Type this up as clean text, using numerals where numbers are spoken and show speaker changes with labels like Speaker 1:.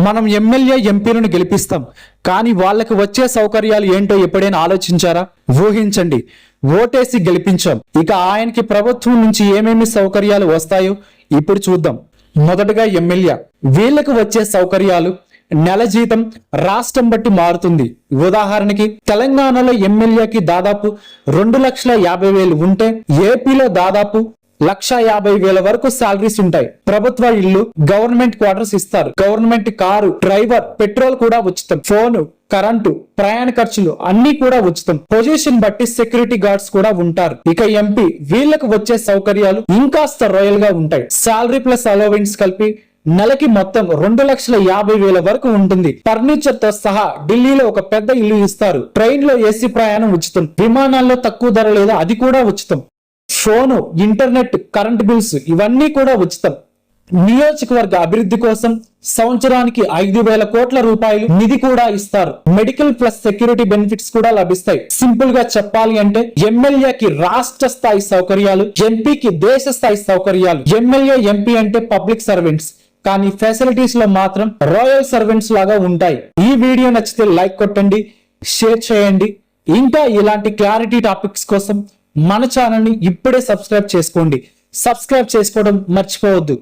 Speaker 1: మనం ఎమ్మెల్యే ఎంపీలను గెలిపిస్తాం, కానీ వాళ్ళకి వచ్చే సౌకర్యాలు ఏంటో ఎప్పుడైనా ఆలోచించారా? ఊహించండి, ఓటేసి గెలిపించాం, ఇక ఆయనకి ప్రభుత్వం నుంచి ఏమేమి సౌకర్యాలు వస్తాయో ఇప్పుడు చూద్దాం. మొదటగా ఎమ్మెల్యే, వీళ్ళకు వచ్చే సౌకర్యాలు నెల జీతం రాష్ట్రం బట్టి మారుతుంది. ఉదాహరణకి తెలంగాణలో ఎమ్మెల్యేకి దాదాపు 2,50,000 ఉంటే ఏపీలో దాదాపు 1,50,000 వరకు శాలరీస్ ఉంటాయి. ప్రభుత్వ ఇల్లు, గవర్నమెంట్ క్వార్టర్స్ ఇస్తారు. గవర్నమెంట్ కారు, డ్రైవర్, పెట్రోల్ కూడా ఉచితం. ఫోను, కరెంటు, ప్రయాణ ఖర్చులు అన్ని కూడా ఉచితం. పొజిషన్ బట్టి సెక్యూరిటీ గార్డ్స్ కూడా ఉంటారు. ఇక ఎంపీ, వీళ్ళకు వచ్చే సౌకర్యాలు ఇంకాస్త రాయల్ గా ఉంటాయి. శాలరీ ప్లస్ అలవెన్స్ కలిపి నెలకి మొత్తం 2,50,000 వరకు ఉంటుంది. ఫర్నిచర్ తో సహా ఢిల్లీలో ఒక పెద్ద ఇల్లు ఇస్తారు. ట్రైన్ లో ఏసీ ప్రయాణం ఉచితం. విమానాల్లో తక్కువ ధర లేదా అది కూడా ఉచితం. ఫోను, ఇంటర్నెట్, కరెంట్ బిల్స్ ఇవన్నీ కూడా ఉచితం. నియోజకవర్గ అభివృద్ధి కోసం సంవత్సరానికి 5,000 కోట్ల రూపాయలు నిధి కూడా ఇస్తారు. మెడికల్ ప్లస్ సెక్యూరిటీ బెనిఫిట్స్ కూడా లభిస్తాయి. సింపుల్ గా చెప్పాలి అంటే ఎమ్మెల్యేకి రాష్ట్ర స్థాయి సౌకర్యాలు, ఎంపీకి దేశ స్థాయి సౌకర్యాలు. ఎమ్మెల్యే, ఎంపీ అంటే పబ్లిక్ సర్వెంట్స్, కానీ ఫెసిలిటీస్ లో మాత్రం రాయల్ సర్వెంట్స్ లాగా ఉంటాయి. ఈ వీడియో నచ్చితే లైక్ కొట్టండి, షేర్ చేయండి. ఇంకా ఇలాంటి క్లారిటీ టాపిక్స్ కోసం మన ఛానల్ ని ఇప్పుడే సబ్స్క్రైబ్ చేసుకోండి. సబ్స్క్రైబ్ చేసుకోవడం మర్చిపోవద్దు.